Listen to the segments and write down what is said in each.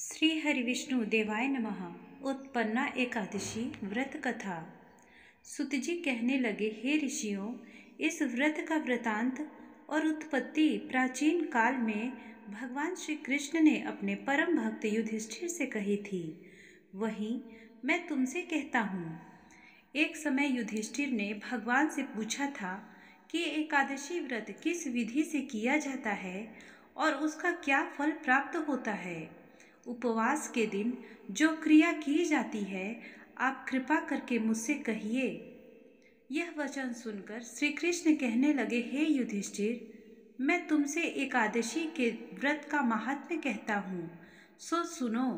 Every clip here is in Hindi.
श्री हरिविष्णु देवाय नमः। उत्पन्ना एकादशी व्रत कथा। सुतजी कहने लगे, हे ऋषियों, इस व्रत का वृतांत और उत्पत्ति प्राचीन काल में भगवान श्री कृष्ण ने अपने परम भक्त युधिष्ठिर से कही थी। वहीं मैं तुमसे कहता हूँ। एक समय युधिष्ठिर ने भगवान से पूछा था कि एकादशी व्रत किस विधि से किया जाता है और उसका क्या फल प्राप्त होता है। उपवास के दिन जो क्रिया की जाती है, आप कृपा करके मुझसे कहिए। यह वचन सुनकर श्री कृष्ण कहने लगे, हे युधिष्ठिर, मैं तुमसे एकादशी के व्रत का महात्म्य कहता हूँ, सो सुनो।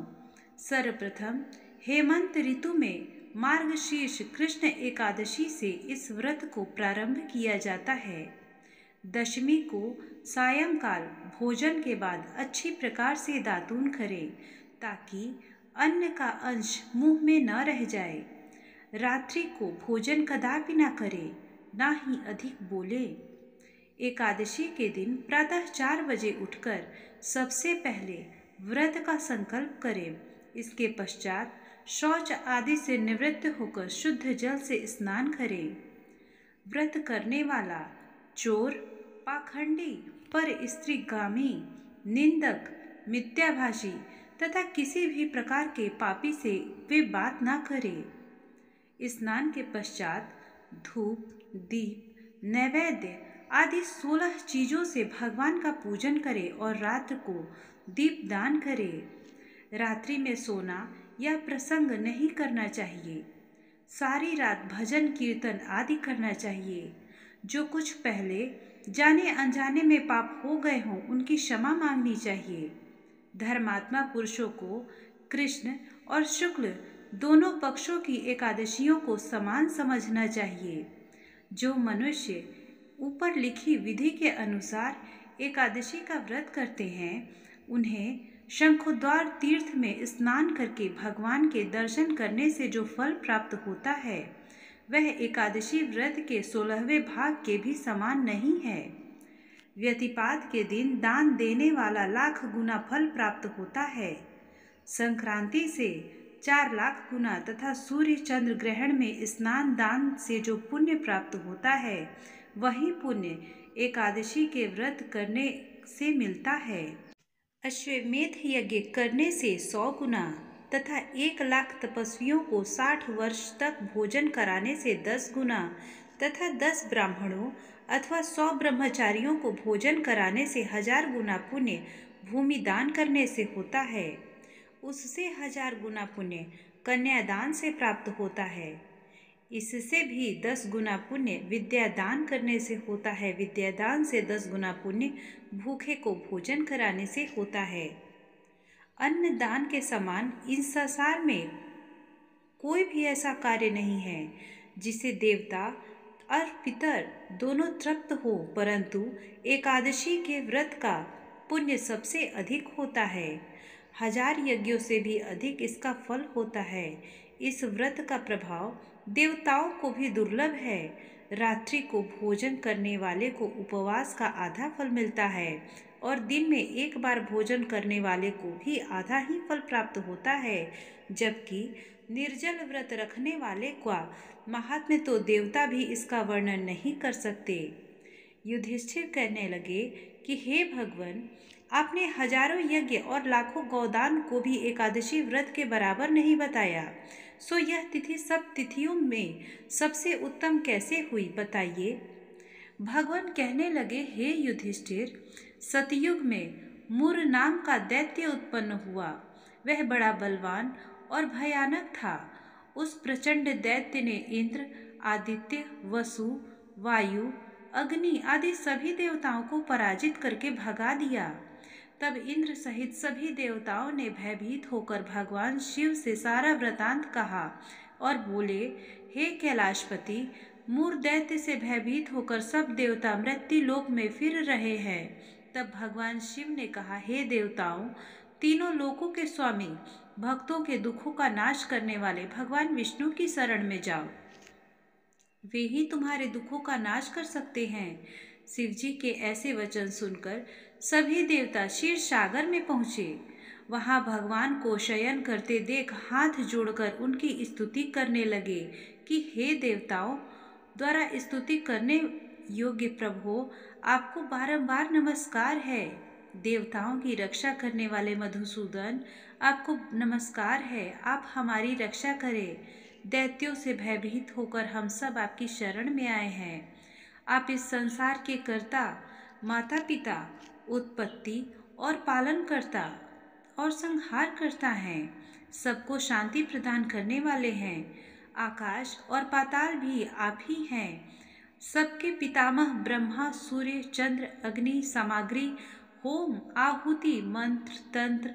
सर्वप्रथम हेमंत ऋतु में मार्गशीर्ष कृष्ण एकादशी से इस व्रत को प्रारंभ किया जाता है। दशमी को सायंकाल भोजन के बाद अच्छी प्रकार से दातून करें ताकि अन्न का अंश मुंह में न रह जाए। रात्रि को भोजन कदापि न करें, ना ही अधिक बोले। एकादशी के दिन प्रातः 4 बजे उठकर सबसे पहले व्रत का संकल्प करें। इसके पश्चात शौच आदि से निवृत्त होकर शुद्ध जल से स्नान करें। व्रत करने वाला चोर, पाखंडी, पर स्त्रीगामी, निंदक, मिथ्याभाषी तथा किसी भी प्रकार के पापी से वे बात ना करे। स्नान के पश्चात धूप, दीप, नैवेद्य आदि 16 चीजों से भगवान का पूजन करे और रात्र को दीप दान करे। रात्रि में सोना या प्रसंग नहीं करना चाहिए। सारी रात भजन कीर्तन आदि करना चाहिए। जो कुछ पहले जाने अनजाने में पाप हो गए हों, उनकी क्षमा मांगनी चाहिए। धर्मात्मा पुरुषों को कृष्ण और शुक्ल दोनों पक्षों की एकादशियों को समान समझना चाहिए। जो मनुष्य ऊपर लिखी विधि के अनुसार एकादशी का व्रत करते हैं, उन्हें शंखद्वार तीर्थ में स्नान करके भगवान के दर्शन करने से जो फल प्राप्त होता है, वह एकादशी व्रत के 16वें भाग के भी समान नहीं है। व्यतिपात के दिन दान देने वाला लाख गुना फल प्राप्त होता है। संक्रांति से 4 लाख गुना तथा सूर्य चंद्र ग्रहण में स्नान दान से जो पुण्य प्राप्त होता है, वही पुण्य एकादशी के व्रत करने से मिलता है। अश्वमेध यज्ञ करने से 100 गुना तथा 1 लाख तपस्वियों को 60 वर्ष तक भोजन कराने से 10 गुना तथा 10 ब्राह्मणों अथवा 100 ब्रह्मचारियों को भोजन कराने से 1000 गुना पुण्य भूमि दान करने से होता है। उससे 1000 गुना पुण्य कन्यादान से प्राप्त होता है। इससे भी 10 गुना पुण्य विद्यादान करने से होता है। विद्यादान से 10 गुना पुण्य भूखे को भोजन कराने से होता है। अन्न दान के समान इस संसार में कोई भी ऐसा कार्य नहीं है जिसे देवता और पितर दोनों तृप्त हो, परंतु एकादशी के व्रत का पुण्य सबसे अधिक होता है। 1000 यज्ञों से भी अधिक इसका फल होता है। इस व्रत का प्रभाव देवताओं को भी दुर्लभ है। रात्रि को भोजन करने वाले को उपवास का आधा फल मिलता है और दिन में 1 बार भोजन करने वाले को भी आधा ही फल प्राप्त होता है, जबकि निर्जल व्रत रखने वाले का महात्म्य तो देवता भी इसका वर्णन नहीं कर सकते। युधिष्ठिर कहने लगे कि हे भगवान, आपने हजारों यज्ञ और लाखों गौदान को भी एकादशी व्रत के बराबर नहीं बताया, सो यह तिथि सब तिथियों में सबसे उत्तम कैसे हुई, बताइए। भगवान कहने लगे, हे युधिष्ठिर, सतयुग में मुर नाम का दैत्य उत्पन्न हुआ। वह बड़ा बलवान और भयानक था। उस प्रचंड दैत्य ने इंद्र, आदित्य, वसु, वायु, अग्नि आदि सभी देवताओं को पराजित करके भगा दिया। तब इंद्र सहित सभी देवताओं ने भयभीत होकर भगवान शिव से सारा वृतांत कहा और बोले, हे कैलाशपति, मूर दैत्य से भयभीत होकर सब देवता मृत्यु लोक में फिर रहे हैं। तब भगवान शिव ने कहा, हे देवताओं, तीनों लोकों के स्वामी, भक्तों के दुखों का नाश करने वाले भगवान विष्णु की शरण में जाओ। वे ही तुम्हारे दुखों का नाश कर सकते हैं। शिव जी के ऐसे वचन सुनकर सभी देवता क्षीर सागर में पहुँचे। वहां भगवान को शयन करते देख हाथ जोड़कर उनकी स्तुति करने लगे कि हे देवताओं द्वारा स्तुति करने योग्य प्रभु, आपको बारंबार नमस्कार है। देवताओं की रक्षा करने वाले मधुसूदन, आपको नमस्कार है। आप हमारी रक्षा करें। दैत्यों से भयभीत होकर हम सब आपकी शरण में आए हैं। आप इस संसार के कर्ता, माता पिता, उत्पत्ति और पालन करता और संहार करता हैं। सबको शांति प्रदान करने वाले हैं। आकाश और पाताल भी आप ही हैं। सबके पितामह ब्रह्मा, सूर्य, चंद्र, अग्नि, सामग्री, होम, आहुति, मंत्र, तंत्र,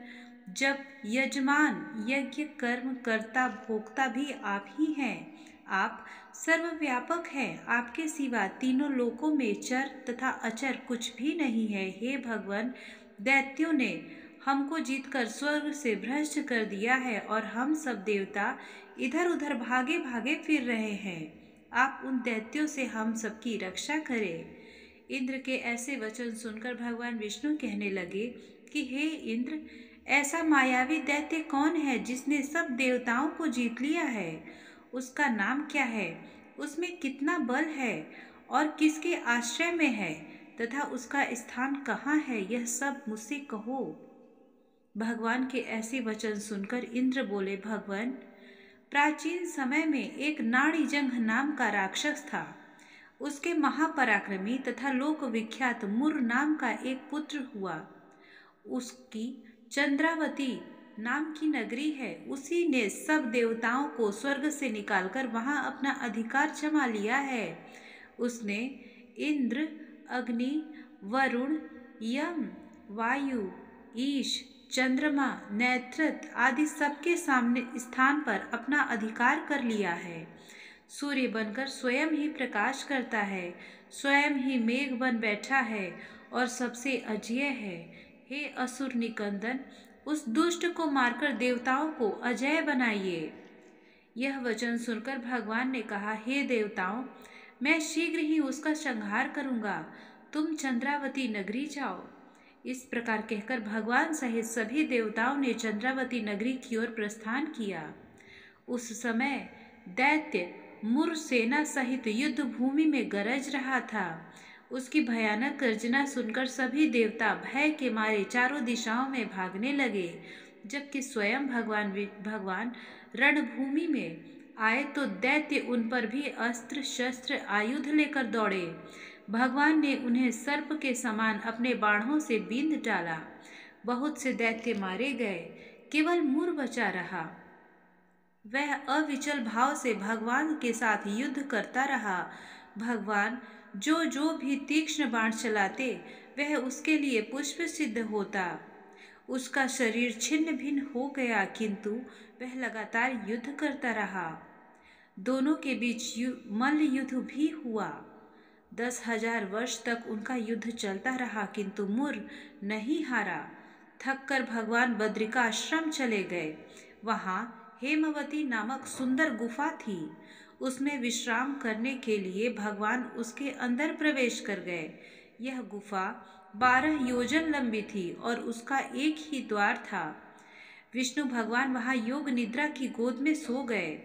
जप, यजमान, यज्ञ, कर्म, कर्ता, भोक्ता भी आप ही हैं। आप सर्वव्यापक हैं। आपके सिवा तीनों लोकों में चर तथा अचर कुछ भी नहीं है। हे भगवान, दैत्यों ने हमको जीतकर स्वर्ग से भ्रष्ट कर दिया है और हम सब देवता इधर उधर भागे भागे फिर रहे हैं। आप उन दैत्यों से हम सबकी रक्षा करें। इंद्र के ऐसे वचन सुनकर भगवान विष्णु कहने लगे कि हे इंद्र, ऐसा मायावी दैत्य कौन है जिसने सब देवताओं को जीत लिया है? उसका नाम क्या है? उसमें कितना बल है और किसके आश्रय में है तथा उसका स्थान कहाँ है? यह सब मुझसे कहो। भगवान के ऐसे वचन सुनकर इंद्र बोले, भगवान, प्राचीन समय में एक नाड़ीजंघ नाम का राक्षस था। उसके महापराक्रमी तथा लोक विख्यात मुर नाम का एक पुत्र हुआ। उसकी चंद्रावती नाम की नगरी है। उसी ने सब देवताओं को स्वर्ग से निकालकर वहां अपना अधिकार जमा लिया है। उसने इंद्र, अग्नि, वरुण, यम, वायु, ईश, चंद्रमा, नैत्रत आदि सबके सामने स्थान पर अपना अधिकार कर लिया है। सूर्य बनकर स्वयं ही प्रकाश करता है, स्वयं ही मेघ बन बैठा है और सबसे अजेय है। हे असुर निकंदन, उस दुष्ट को मारकर देवताओं को अजेय बनाइए। यह वचन सुनकर भगवान ने कहा, हे देवताओं, मैं शीघ्र ही उसका संहार करूंगा। तुम चंद्रावती नगरी जाओ। इस प्रकार कहकर भगवान सहित सभी देवताओं ने चंद्रावती नगरी की ओर प्रस्थान किया। उस समय दैत्य मुर सेना सहित युद्ध भूमि में गरज रहा था। उसकी भयानक गर्जना सुनकर सभी देवता भय के मारे चारों दिशाओं में भागने लगे। जबकि स्वयं भगवान रणभूमि में आए तो दैत्य उन पर भी अस्त्र शस्त्र आयुध लेकर दौड़े। भगवान ने उन्हें सर्प के समान अपने बाणों से बींध डाला। बहुत से दैत्य मारे गए, केवल मुर बचा रहा। वह अविचल भाव से भगवान के साथ युद्ध करता रहा। भगवान जो भी तीक्ष्ण बाण चलाते वह उसके लिए पुष्प सिद्ध होता। उसका शरीर छिन्न भिन्न हो गया, किंतु वह लगातार युद्ध करता रहा। दोनों के बीच मल्ल युद्ध भी हुआ। 10,000 वर्ष तक उनका युद्ध चलता रहा, किंतु मुर नहीं हारा। थककर भगवान बद्रिकाश्रम चले गए। वहां हेमवती नामक सुंदर गुफा थी। उसमें विश्राम करने के लिए भगवान उसके अंदर प्रवेश कर गए। यह गुफा 12 योजन लंबी थी और उसका एक ही द्वार था। विष्णु भगवान वहां योग निद्रा की गोद में सो गए।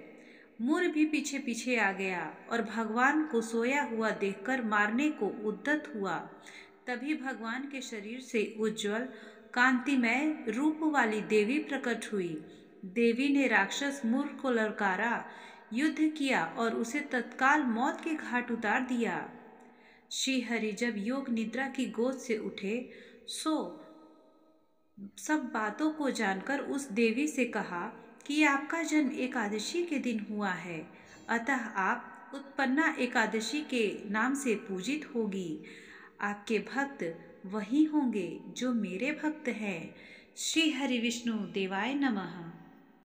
मुर भी पीछे पीछे आ गया और भगवान को सोया हुआ देखकर मारने को उद्यत हुआ। तभी भगवान के शरीर से उज्जवल कांतिमय रूप वाली देवी प्रकट हुई। देवी ने राक्षस मुर को ललकारा, युद्ध किया और उसे तत्काल मौत के घाट उतार दिया। श्री हरि जब योग निद्रा की गोद से उठे सो सब बातों को जानकर उस देवी से कहा कि आपका जन्म एकादशी के दिन हुआ है, अतः आप उत्पन्ना एकादशी के नाम से पूजित होगी। आपके भक्त वही होंगे जो मेरे भक्त हैं। श्री हरि विष्णु देवाय नमः।